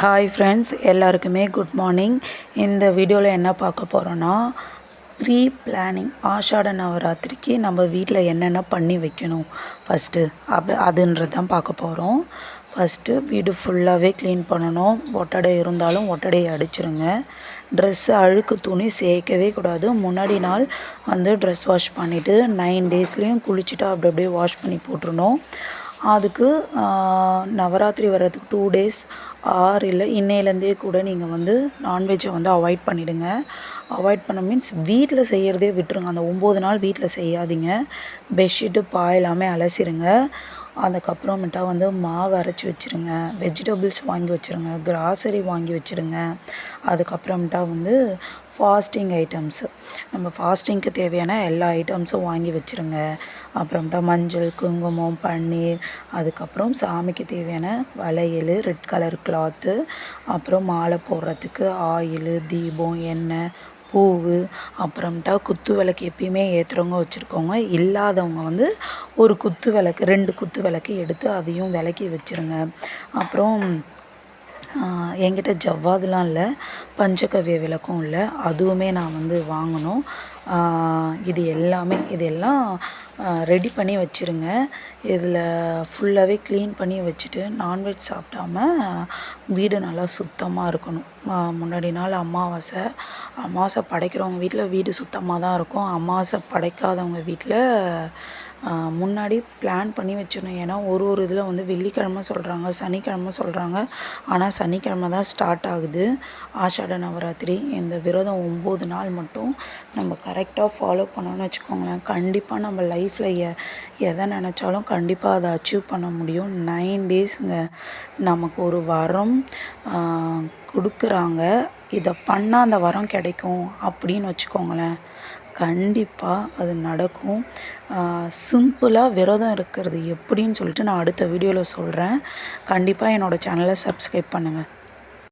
Hi friends, எல்லாருக்குமே good morning. இந்த வீடியோவில் என்ன பார்க்க போகிறோன்னா, ப்ரீ பிளானிங் ஆஷாட நவராத்திரிக்கு நம்ம வீட்டில் என்னென்ன பண்ணி வைக்கணும் ஃபஸ்ட்டு அதுன்றது தான் பார்க்க போகிறோம். ஃபஸ்ட்டு வீடு ஃபுல்லாகவே க்ளீன் பண்ணணும். ஒட்டடை இருந்தாலும் ஒட்டடையை அடிச்சிருங்க. ட்ரெஸ்ஸு அழுக்கு துணி சேர்க்கவே கூடாது. முன்னாடி நாள் ட்ரெஸ் வாஷ் பண்ணிவிட்டு 9 டேஸ்லேயும் குளிச்சுட்டு அப்படியே வாஷ் பண்ணி போட்டுருணும். அதுக்கு நவராத்திரி வர்றதுக்கு 2 டேஸ் இல்லை இன்னையிலேருந்தே கூட நீங்கள் நான்வெஜ்ஜை அவாய்ட் பண்ணிவிடுங்க. அவாய்ட் பண்ண மீன்ஸ் வீட்டில் செய்கிறதே விட்டுருங்க. அந்த 9 நாள் வீட்டில் செய்யாதீங்க. பெட்ஷீட்டு பாய் எல்லாமே அலசிடுங்க. அதுக்கப்புறமேட்டா மாவு அரைச்சி வச்சுருங்க. வெஜிடபிள்ஸ் வாங்கி வச்சுருங்க. கிராசரி வாங்கி வச்சுருங்க. அதுக்கப்புறமேட்டா ஃபாஸ்டிங் ஐட்டம்ஸு, நம்ம ஃபாஸ்டிங்க்கு தேவையான எல்லா ஐட்டம்ஸும் வாங்கி வச்சுருங்க. அப்புறமேட்டா மஞ்சள், குங்குமம், பன்னீர், அதுக்கப்புறம் சாமிக்கு தேவையான வளையல், ரெட் கலர் கிளாத்து, அப்புறம் மாலை போடுறதுக்கு ஆயிலு, தீபம், எண்ணெய், பூவு, அப்புறமேட்டா குத்து விளக்கு எப்பயுமே ஏற்றுறவங்க வச்சுருக்கோங்க. இல்லாதவங்க ஒரு குத்து விளக்கு 2 குத்து விளக்கு எடுத்து அதையும் விளக்கி வச்சுருங்க. அப்புறம் என்கிட்ட ஜவ்வாதுலாம் இல்லை, பஞ்சகவ்ய விளக்கும் இல்லை, அதுவுமே நான் வாங்கணும். இதெல்லாம் ரெடி பண்ணி வச்சுருங்க. இதில் ஃபுல்லாகவே க்ளீன் பண்ணி வச்சுட்டு நான்வெஜ் சாப்பிடாம வீடு நல்லா சுத்தமாக இருக்கணும். முன்னாடி நாள் அமாவாசை படைக்கிறவங்க வீட்டில் வீடு சுத்தமாக தான் இருக்கும். அமாவாசை படைக்காதவங்க வீட்டில் முன்னாடி பிளான் பண்ணி வச்சிடணும். ஏன்னா ஒரு இதில் வெள்ளிக்கிழமை சொல்கிறாங்க, சனிக்கிழமை சொல்கிறாங்க. ஆனால் சனிக்கிழமை தான் ஸ்டார்ட் ஆகுது ஆஷாட நவராத்திரி. இந்த விரதம் 9 நாள் மட்டும் நம்ம கரெக்டாக ஃபாலோ பண்ணோன்னு வச்சுக்கோங்களேன், கண்டிப்பாக நம்ம லைஃப்பில் எதை நினச்சாலும் கண்டிப்பாக அதை அச்சீவ் பண்ண முடியும். 9 டேஸுங்க. நமக்கு ஒரு வரம் கொடுக்குறாங்க, இதை பண்ணால் அந்த வரம் கிடைக்கும் அப்படின்னு வச்சுக்கோங்களேன், கண்டிப்பாக அது நடக்கும். சிம்பிளாக விரதம் இருக்கிறது எப்படின்னு சொல்லிட்டு நான் அடுத்த வீடியோவில் சொல்கிறேன். கண்டிப்பாக என்னோடய சேனலை சப்ஸ்கிரைப் பண்ணுங்கள்.